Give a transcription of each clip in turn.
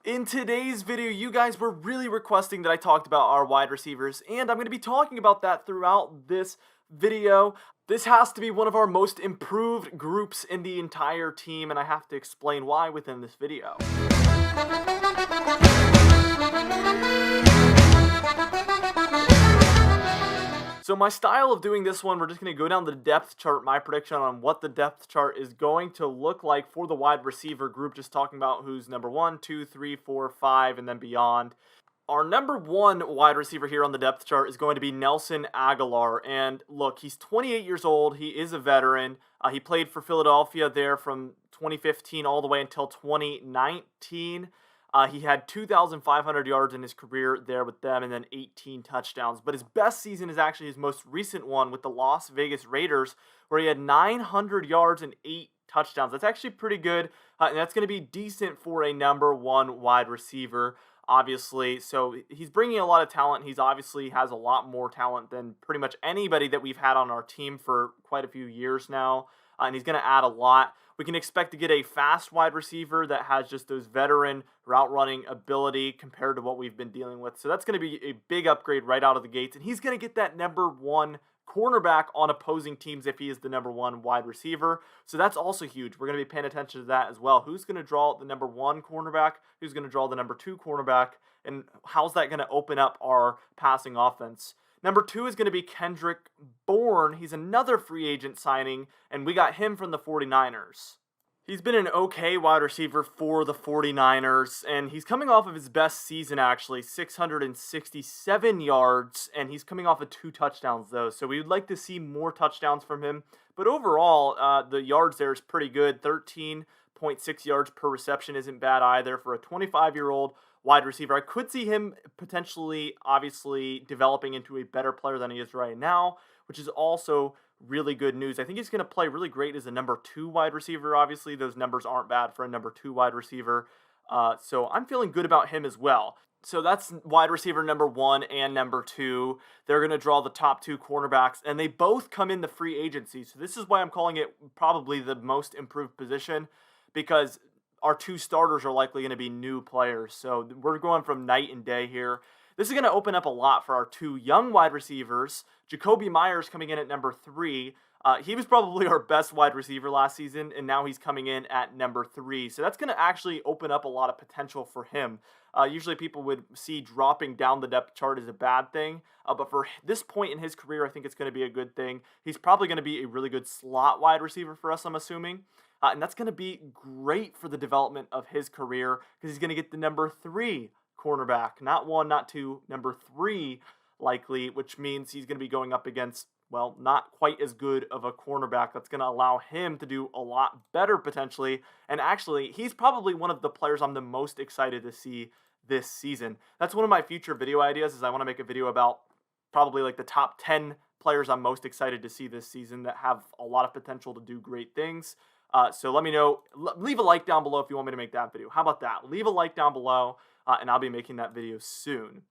In today's video, you guys were really requesting that I talked about our wide receivers, and I'm going to be talking about that throughout this video. This has to be one of our most improved groups in the entire team, and I have to explain why within this video. So my style of doing this one, we're just going to go down the depth chart, my prediction on what the depth chart is going to look like for the wide receiver group, just talking about who's number 1, 2, 3, 4, 5, and then beyond. Our number 1 wide receiver here on the depth chart is going to be Nelson Agholor. And look, he's 28 years old. He is a veteran. He played for Philadelphia there from 2015 all the way until 2019. He had 2,500 yards in his career there with them and then 18 touchdowns. But his best season is actually his most recent one with the Las Vegas Raiders, where he had 900 yards and 8 touchdowns. That's actually pretty good, and that's going to be decent for a number 1 wide receiver, obviously. So he's bringing a lot of talent. He's obviously has a lot more talent than pretty much anybody that we've had on our team for quite a few years now, and he's going to add a lot. We can expect to get a fast wide receiver that has just those veteran route running ability compared to what we've been dealing with. So that's going to be a big upgrade right out of the gates. And he's going to get that number 1 cornerback on opposing teams if he is the number 1 wide receiver. So that's also huge. We're going to be paying attention to that as well. Who's going to draw the number 1 cornerback? Who's going to draw the number 2 cornerback? And how's that going to open up our passing offense? Number 2 is going to be Kendrick Bourne. He's another free agent signing, and we got him from the 49ers. He's been an okay wide receiver for the 49ers, and he's coming off of his best season, actually, 667 yards, and he's coming off of 2 touchdowns, though, so we would like to see more touchdowns from him. But overall, the yards there is pretty good. 13.6 yards per reception isn't bad either for a 25-year-old wide receiver. I could see him potentially, obviously, developing into a better player than he is right now, which is also really good news. I think he's going to play really great as a number 2 wide receiver. Obviously, those numbers aren't bad for a number 2 wide receiver. So I'm feeling good about him as well. So that's wide receiver number 1 and number 2. They're going to draw the top 2 cornerbacks, and they both come in the free agency. So this is why I'm calling it probably the most improved position, because our 2 starters are likely going to be new players. So we're going from night and day here. This is going to open up a lot for our 2 young wide receivers. Jakobi Meyers coming in at number 3. He was probably our best wide receiver last season, and now he's coming in at number 3. So that's going to actually open up a lot of potential for him. Usually people would see dropping down the depth chart as a bad thing, but for this point in his career, I think it's going to be a good thing. He's probably going to be a really good slot wide receiver for us, I'm assuming. And that's going to be great for the development of his career because he's going to get the number 3 cornerback. Not 1, not 2, number 3 likely, which means he's going to be going up against, well, not quite as good of a cornerback. That's going to allow him to do a lot better potentially. And actually, he's probably one of the players I'm the most excited to see this season. That's one of my future video ideas is I want to make a video about probably like the top 10 players I'm most excited to see this season that have a lot of potential to do great things. So let me know. Leave a like down below if you want me to make that video. How about that? Leave a like down below, and I'll be making that video soon.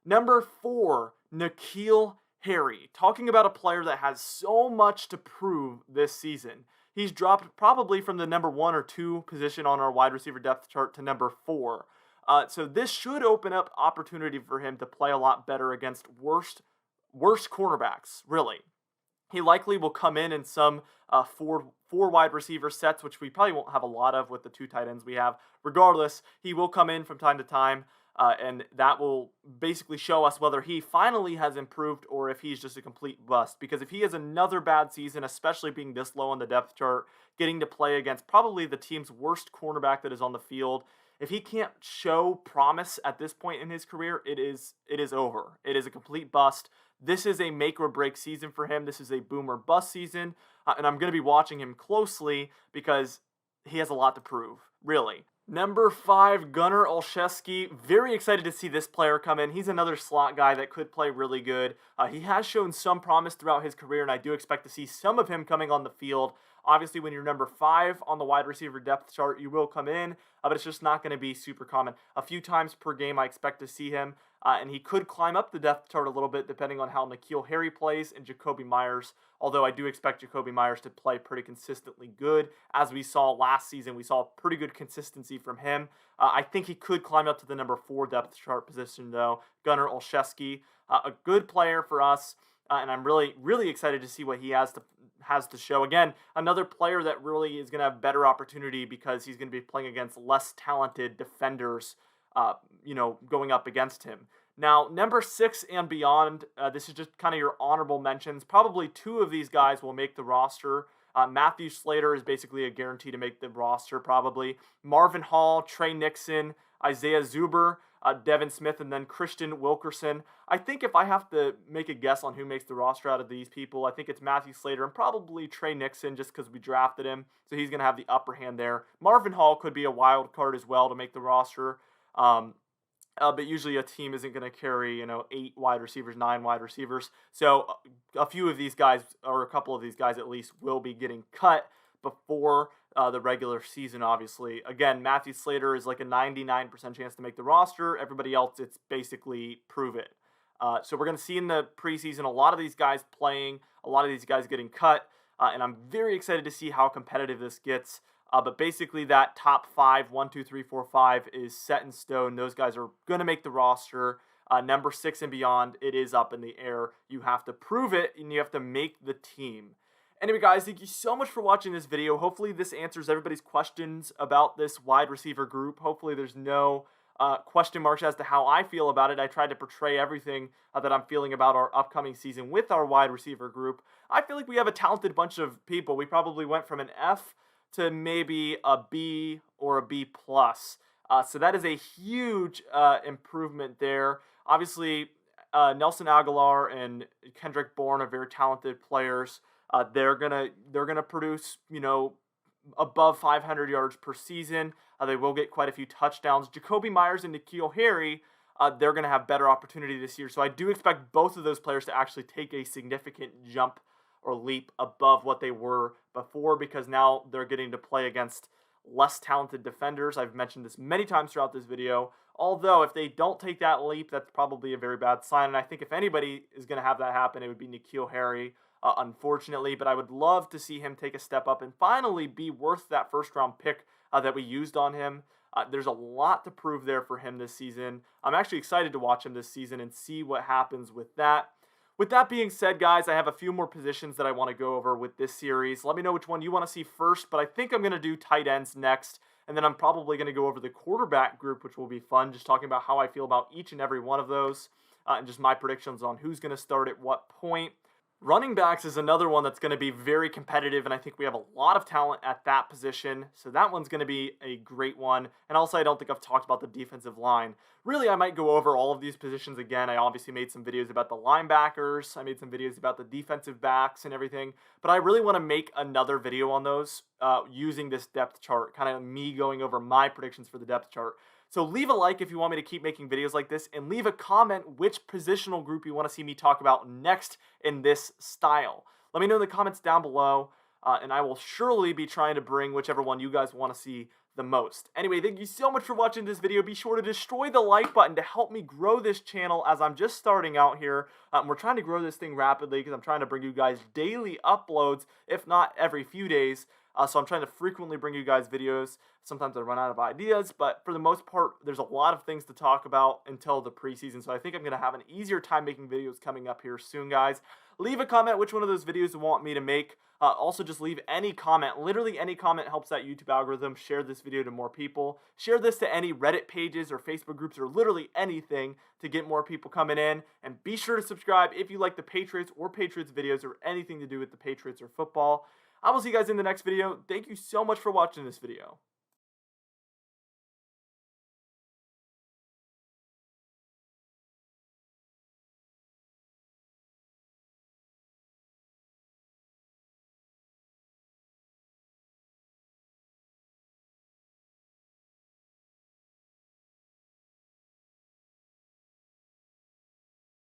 Number 4, N'Keal Harry. Talking about a player that has so much to prove this season. He's dropped probably from the number 1 or 2 position on our wide receiver depth chart to number 4. So this should open up opportunity for him to play a lot better against worse cornerbacks, really. He likely will come in some four wide receiver sets, which we probably won't have a lot of with the 2 tight ends we have. Regardless, he will come in from time to time, and that will basically show us whether he finally has improved or if he's just a complete bust. Because if he has another bad season, especially being this low on the depth chart, getting to play against probably the team's worst cornerback that is on the field, if he can't show promise at this point in his career, it is over. It is a complete bust. This is a make or break season for him. This is a boom or bust season, and I'm going to be watching him closely because he has a lot to prove, really. Number 5, Gunnar Olszewski. Very excited to see this player come in. He's another slot guy that could play really good. He has shown some promise throughout his career, and I do expect to see some of him coming on the field Obviously, when you're number 5 on the wide receiver depth chart, you will come in, but it's just not going to be super common. A few times per game, I expect to see him, and he could climb up the depth chart a little bit depending on how N'Keal Harry plays and Jakobi Meyers, although I do expect Jakobi Meyers to play pretty consistently good. As we saw last season, we saw pretty good consistency from him. I think he could climb up to the number 4 depth chart position, though. Gunnar Olszewski, a good player for us, and I'm really, really excited to see what he has to show. Again, another player that really is going to have better opportunity because he's going to be playing against less talented defenders, going up against him. Now, number 6 and beyond, this is just kind of your honorable mentions. Probably 2 of these guys will make the roster. Matthew Slater is basically a guarantee to make the roster, probably. Marvin Hall, Trey Nixon, Isaiah Zuber, Devin Smith, and then Christian Wilkerson. I think if I have to make a guess on who makes the roster out of these people, I think it's Matthew Slater and probably Trey Nixon just because we drafted him, so he's going to have the upper hand there. Marvin Hall could be a wild card as well to make the roster. But usually a team isn't going to carry, 8 wide receivers, 9 wide receivers. So a few of these guys, or a couple of these guys at least, will be getting cut before the regular season, obviously. Again, Matthew Slater is like a 99% chance to make the roster. Everybody else, it's basically prove it. So we're going to see in the preseason a lot of these guys playing, a lot of these guys getting cut, and I'm very excited to see how competitive this gets. But basically that top 5, 1, 2, 3, 4, 5 is set in stone. Those guys are going to make the roster. Number 6 and beyond, it is up in the air. You have to prove it, and you have to make the team. Anyway, guys, thank you so much for watching this video. Hopefully this answers everybody's questions about this wide receiver group. Hopefully there's no question marks as to how I feel about it. I tried to portray everything that I'm feeling about our upcoming season with our wide receiver group. I feel like we have a talented bunch of people. We probably went from an F to maybe a B or a B+. So that is a huge improvement there. Obviously, Nelson Agholor and Kendrick Bourne are very talented players. They're gonna produce, above 500 yards per season. They will get quite a few touchdowns. Jakobi Meyers and N'Keal Harry, they're gonna have better opportunity this year. So I do expect both of those players to actually take a significant jump or leap above what they were before, because now they're getting to play against less talented defenders. I've mentioned this many times throughout this video. Although if they don't take that leap, that's probably a very bad sign. And I think if anybody is going to have that happen, it would be N'Keal Harry, unfortunately. But I would love to see him take a step up and finally be worth that first-round pick that we used on him. There's a lot to prove there for him this season. I'm actually excited to watch him this season and see what happens with that. With that being said, guys, I have a few more positions that I want to go over with this series. Let me know which one you want to see first, but I think I'm going to do tight ends next, and then I'm probably going to go over the quarterback group, which will be fun, just talking about how I feel about each and every one of those, and just my predictions on who's going to start at what point. Running backs is another one that's going to be very competitive, and I think we have a lot of talent at that position, so that one's going to be a great one. And also, I don't think I've talked about the defensive line. Really, I might go over all of these positions again. I obviously made some videos about the linebackers. I made some videos about the defensive backs and everything, but I really want to make another video on those using this depth chart, kind of me going over my predictions for the depth chart. So leave a like if you want me to keep making videos like this, and leave a comment which positional group you want to see me talk about next in this style. Let me know in the comments down below, and I will surely be trying to bring whichever one you guys want to see the most. Anyway, thank you so much for watching this video. Be sure to destroy the like button to help me grow this channel as I'm just starting out here. We're trying to grow this thing rapidly because I'm trying to bring you guys daily uploads, if not every few days. So I'm trying to frequently bring you guys videos. Sometimes I run out of ideas, but for the most part, there's a lot of things to talk about until the preseason. So I think I'm going to have an easier time making videos coming up here soon, guys. Leave a comment which one of those videos you want me to make. Also, just leave any comment. Literally any comment helps that YouTube algorithm. Share this video to more people. Share this to any Reddit pages or Facebook groups or literally anything to get more people coming in. And be sure to subscribe if you like the Patriots or Patriots videos or anything to do with the Patriots or football. I will see you guys in the next video. Thank you so much for watching this video.